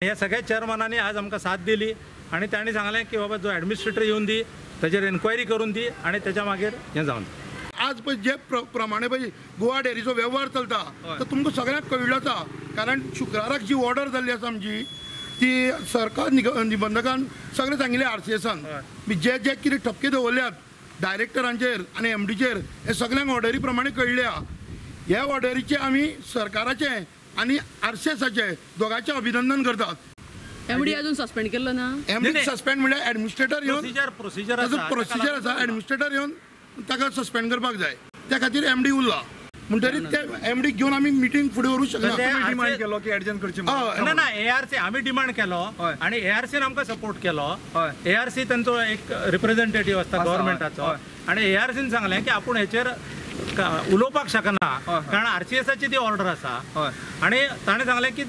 या सगळ्या चेअरमनांनी आज आमकां साथ दिली आणि त्यांनी सांगलें की बाबा जो ॲडमिनिस्ट्रेटर येवन दी ताचेर एन्क्वायरी करून दी आणि त्याच्या मागीर हें जावन आज पळय जे प्रमाणे पळय गोवा डेअरीचो वेव्हार चलता तो तुमकां सगळ्यांक कळिल्लो आसा कारण शुक्राराक जी ऑर्डर जाल्ली आसा आमची ती सरकार निबंधकान सगळें सांगिल्लें RCSन जे जे कितें ठपके दवरल्यात डायरेक्टरांचेर आनी MDचेर हे सगळ्यांक ऑर्डरी प्रमाणे कळिल्ल्या ह्या ऑर्डरीचे आमी सरकाराचे आनी RCSचे दोगांचे अभिनंदन करतात। MD अजून सस्पेंड केलं ना? MD सस्पेंड म्हणजे ॲडमिनिस्ट्रेटर येवन प्रोसिजर आसा ॲडमिनिस्ट्रेटर येवन ताका सस्पेंड करपाक जाय त्या खातीर MD उरला म्हणटरीत ते MD घेवन आमी मिटींग फुडें व्हरूंक शकना। डिमांड केलो की एडजस्ट करची ना ना ARC आम्ही डिमांड केलो आणि ARCन आमकां सपोर्ट केलो। ARC तांचो एक रिप्रेझेंटेटिव्ह आसता गव्हर्नमेंटाचो आणि ARCन सांगलें की आपूण हेचेर उलोवपाक शकना कारण RCSची ती ऑर्डर आसा आणि ताणें सांगलें की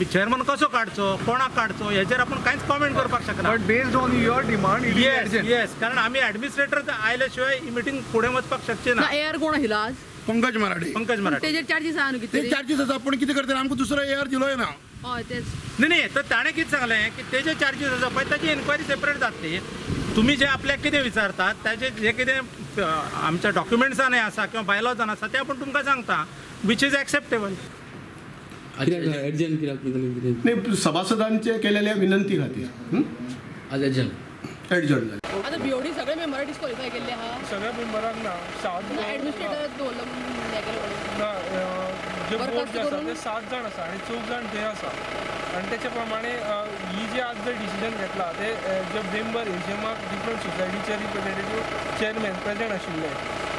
चेअरमन कसो काडचो कोणाक काडचो हेचेर आपूण कांयच कॉमेंट करपाक शकना। But based on your demand yes कारण आमी ॲडमिनिस्ट्रेटर आयले शिवाय ही मिटींग फुडें वचपाक शकचे ना। AR कोण आशिल्लो आज? पंकज मराठे तेजेर चार्जीस आहा न्हू ते कितें? चार्जीस आसा पूण कितें करता आमकां दुसरो AR दिलोय ना। हय तेच नाही तर ताणें कितें सांगलें की तेजे चार्जीस आसा पळय ताची एन्क्वायरी सेपरेट जातली। तुम्ही जे आपल्याक कितें विचारतात ताचे जे कितें आमच्या डॉक्युमेंट्सान आसा किंवा बायलॉजान आसा ते आपण तुमकां सांगता विच इज एक्सेप्टेबल। नाही सभासदांचे केलेल्या विनंती खातीर आज एडजन आता BOD सगळे मेंबर डिस्क्वॉलिफाय केल्ले आहा? सगळ्या मेंबरांक ना ॲडमिनिस्ट्रेटर दवरलो हें केलें जे बोर्ड जे आसा ते 7 जाण आसा आणि 4 जाण थंय आसा आणि त्याच्या प्रमाणे ही जे आज जे डिसिजन घेतला ते जे मेंबर हेजेमाक डिफरंट सोसायटीचे रिप्रेझेंटेटिव्ह चेअरमॅन प्रेझेंट आशिल्ले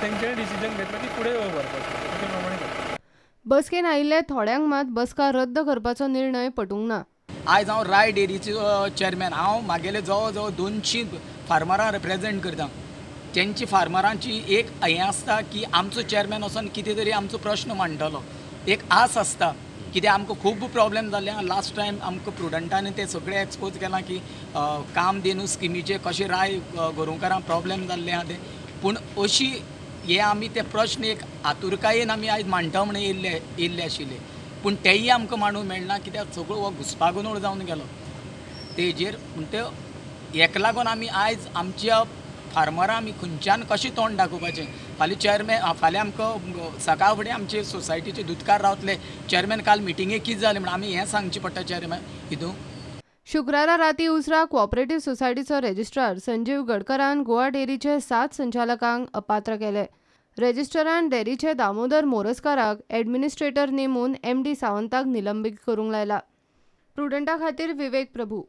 तेंच्यांनी डिसिजन घेतला की फुडें व्हरपाचें त्याच्या प्रमाणे बसकेन आयिल्ले थोड्यांक मात बसका रद्द करपाचो निर्णय पटूंक ना। आयज हांव राय डेअरीचो चेअरमॅन हांव म्हागेले जवळ जवळ 200 फार्मरां रिप्रेझेंट करता। तेंची फार्मरांची एक हें आसता की आमचो चेअरमॅन वचोन कितें तरी आमचो प्रश्न मांडटलो एक आस आसता कित्याक आमकां खूब प्रॉब्लेम जाल्ले लास्ट टायम आमकां प्रुडंटान ते सगळे एक्सपोज केलां की कामधेनू स्किमीचे कशें राय गोरोवकारांक प्रॉब्लेम जाल्ले आहा ते पूण अशी हे आमी ते प्रश्न एक आतुरकायेन आमी आयज मांडटा म्हणून येयल्ले आशिल्ले पूण तेय आमकां मांडूंक मेळना कित्याक सगळो हो घुसपागोंदळ जावन गेलो तेजेर म्हणटा हेका लागून आमी आयज आमच्या फार्मरां आमी खंयच्यान कशें तोंड दाखोवपाचें फाल्यां चेअरमॅन फाल्यां आमकां सकाळ फुडें आमचे सोसायटीचे दुधकार रावतले चेअरमॅन काल मिटिंगेक कितें जालें म्हणून आमी हें सांगचें पडटा चेअरमॅन हितून। शुक्रारा राती उसरा कोऑपरेटिव्ह सोसायटीचो रेजिस्ट्रार संजीव गडकरान गोवा डेअरीचे 7 संचालकांक अपात्र केले। रेजिस्ट्रारान डेअरीचे दामोदर मोरजकाराक ॲडमिनिस्ट्रेटर नेमून MD सावंताक निलंबीत करूंक लायला। प्रुडंटा खातीर विवेक प्रभू।